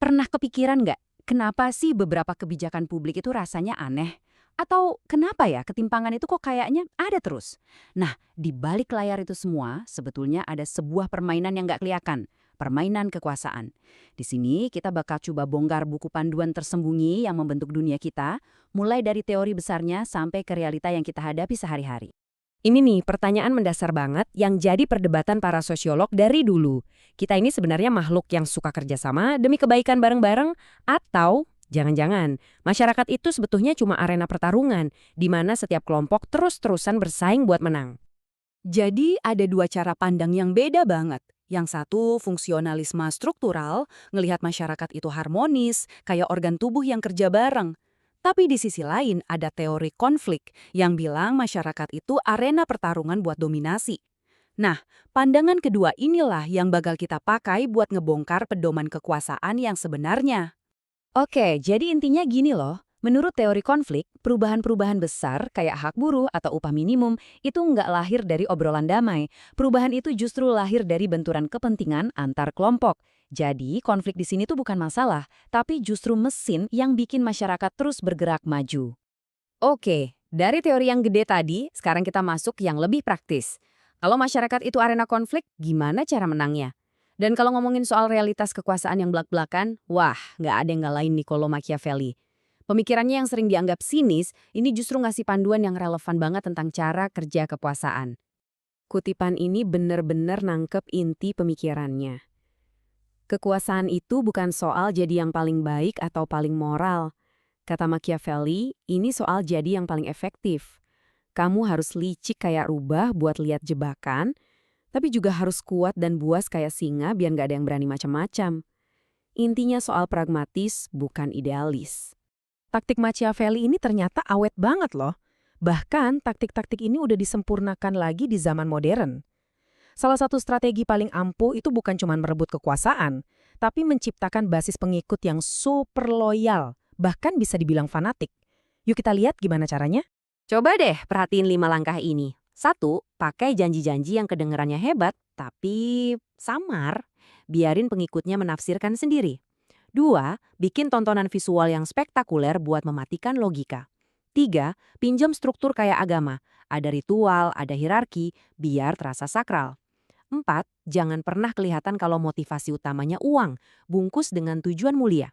Pernah kepikiran nggak, kenapa sih beberapa kebijakan publik itu rasanya aneh? Atau kenapa ya ketimpangan itu kok kayaknya ada terus? Nah, di balik layar itu semua, sebetulnya ada sebuah permainan yang nggak kelihatan. Permainan kekuasaan. Di sini kita bakal coba bongkar buku panduan tersembunyi yang membentuk dunia kita, mulai dari teori besarnya sampai ke realita yang kita hadapi sehari-hari. Ini nih pertanyaan mendasar banget yang jadi perdebatan para sosiolog dari dulu. Kita ini sebenarnya makhluk yang suka kerjasama demi kebaikan bareng-bareng atau jangan-jangan masyarakat itu sebetulnya cuma arena pertarungan di mana setiap kelompok terus-terusan bersaing buat menang. Jadi ada dua cara pandang yang beda banget. Yang satu fungsionalisme struktural, ngelihat masyarakat itu harmonis, kayak organ tubuh yang kerja bareng. Tapi di sisi lain ada teori konflik yang bilang masyarakat itu arena pertarungan buat dominasi. Nah, pandangan kedua inilah yang bakal kita pakai buat ngebongkar pedoman kekuasaan yang sebenarnya. Oke, jadi intinya gini loh. Menurut teori konflik, perubahan-perubahan besar kayak hak buruh atau upah minimum itu nggak lahir dari obrolan damai. Perubahan itu justru lahir dari benturan kepentingan antar kelompok. Jadi, konflik di sini tuh bukan masalah, tapi justru mesin yang bikin masyarakat terus bergerak maju. Oke, dari teori yang gede tadi, sekarang kita masuk yang lebih praktis. Kalau masyarakat itu arena konflik, gimana cara menangnya? Dan kalau ngomongin soal realitas kekuasaan yang belak-belakan, wah, nggak ada yang ngalahin Niccolo Machiavelli. Pemikirannya yang sering dianggap sinis, ini justru ngasih panduan yang relevan banget tentang cara kerja kekuasaan. Kutipan ini benar-benar nangkep inti pemikirannya. Kekuasaan itu bukan soal jadi yang paling baik atau paling moral. Kata Machiavelli, ini soal jadi yang paling efektif. Kamu harus licik kayak rubah buat lihat jebakan, tapi juga harus kuat dan buas kayak singa biar nggak ada yang berani macam-macam. Intinya soal pragmatis, bukan idealis. Taktik Machiavelli ini ternyata awet banget loh. Bahkan taktik-taktik ini udah disempurnakan lagi di zaman modern. Salah satu strategi paling ampuh itu bukan cuma merebut kekuasaan, tapi menciptakan basis pengikut yang super loyal, bahkan bisa dibilang fanatik. Yuk kita lihat gimana caranya. Coba deh perhatiin 5 langkah ini. 1. Pakai janji-janji yang kedengerannya hebat, tapi samar. Biarin pengikutnya menafsirkan sendiri. 2. Bikin tontonan visual yang spektakuler buat mematikan logika. 3. Pinjam struktur kayak agama. Ada ritual, ada hierarki, biar terasa sakral. 4. Jangan pernah kelihatan kalau motivasi utamanya uang, bungkus dengan tujuan mulia.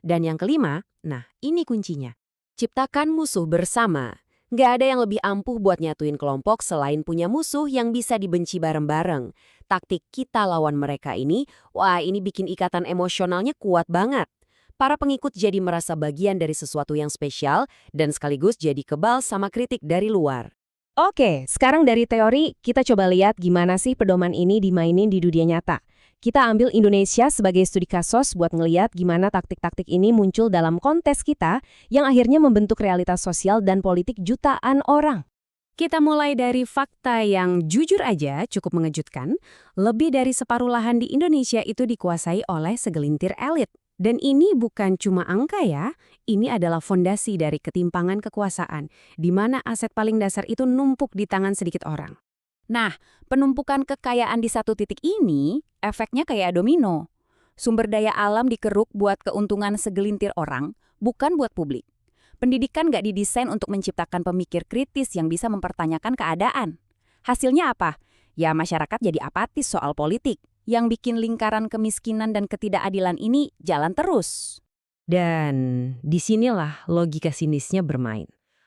Dan yang kelima, nah ini kuncinya. Ciptakan musuh bersama. Nggak ada yang lebih ampuh buat nyatuin kelompok selain punya musuh yang bisa dibenci bareng-bareng. Taktik kita lawan mereka ini, wah ini bikin ikatan emosionalnya kuat banget. Para pengikut jadi merasa bagian dari sesuatu yang spesial dan sekaligus jadi kebal sama kritik dari luar. Oke, sekarang dari teori kita coba lihat gimana sih pedoman ini dimainin di dunia nyata. Kita ambil Indonesia sebagai studi kasus buat ngeliat gimana taktik-taktik ini muncul dalam kontes kita yang akhirnya membentuk realitas sosial dan politik jutaan orang. Kita mulai dari fakta yang jujur aja cukup mengejutkan. Lebih dari separuh lahan di Indonesia itu dikuasai oleh segelintir elit. Dan ini bukan cuma angka ya, ini adalah fondasi dari ketimpangan kekuasaan, di mana aset paling dasar itu numpuk di tangan sedikit orang. Nah, penumpukan kekayaan di satu titik ini efeknya kayak domino. Sumber daya alam dikeruk buat keuntungan segelintir orang, bukan buat publik. Pendidikan nggak didesain untuk menciptakan pemikir kritis yang bisa mempertanyakan keadaan. Hasilnya apa? Ya masyarakat jadi apatis soal politik, yang bikin lingkaran kemiskinan dan ketidakadilan ini jalan terus. Dan disinilah logika sinisnya bermain.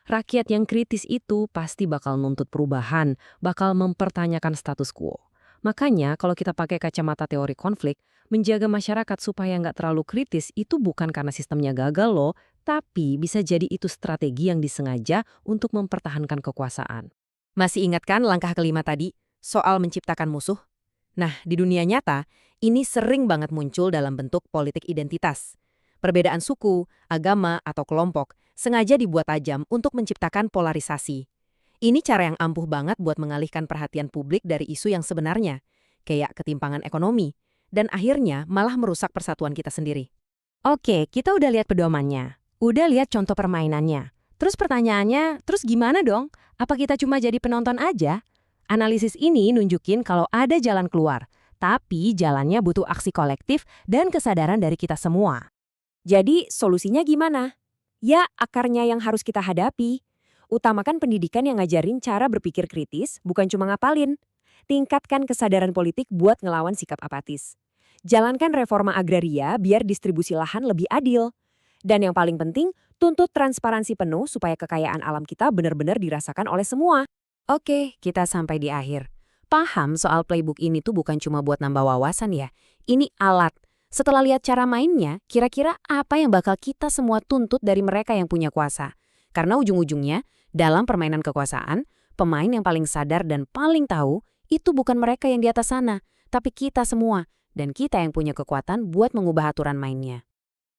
Rakyat yang kritis itu pasti bakal nuntut perubahan, bakal mempertanyakan status quo. Makanya kalau kita pakai kacamata teori konflik, menjaga masyarakat supaya nggak terlalu kritis itu bukan karena sistemnya gagal loh, tapi bisa jadi itu strategi yang disengaja untuk mempertahankan kekuasaan. Masih ingat kan langkah kelima tadi, soal menciptakan musuh? Nah, di dunia nyata, ini sering banget muncul dalam bentuk politik identitas. Perbedaan suku, agama, atau kelompok sengaja dibuat tajam untuk menciptakan polarisasi. Ini cara yang ampuh banget buat mengalihkan perhatian publik dari isu yang sebenarnya, kayak ketimpangan ekonomi, dan akhirnya malah merusak persatuan kita sendiri. Oke, kita udah lihat pedomannya, udah lihat contoh permainannya. Terus pertanyaannya, terus gimana dong? Apa kita cuma jadi penonton aja? Analisis ini nunjukin kalau ada jalan keluar, Tapi jalannya butuh aksi kolektif dan kesadaran dari kita semua. Jadi, solusinya gimana? Ya, akarnya yang harus kita hadapi. Utamakan pendidikan yang ngajarin cara berpikir kritis, bukan cuma ngapalin. Tingkatkan kesadaran politik buat ngelawan sikap apatis. Jalankan reforma agraria biar distribusi lahan lebih adil. Dan yang paling penting, tuntut transparansi penuh supaya kekayaan alam kita benar-benar dirasakan oleh semua. Oke, kita sampai di akhir. Paham soal playbook ini tuh bukan cuma buat nambah wawasan ya. Ini alat. Setelah lihat cara mainnya, kira-kira apa yang bakal kita semua tuntut dari mereka yang punya kuasa? Karena ujung-ujungnya, dalam permainan kekuasaan, pemain yang paling sadar dan paling tahu, itu bukan mereka yang di atas sana, tapi kita semua. Dan kita yang punya kekuatan buat mengubah aturan mainnya.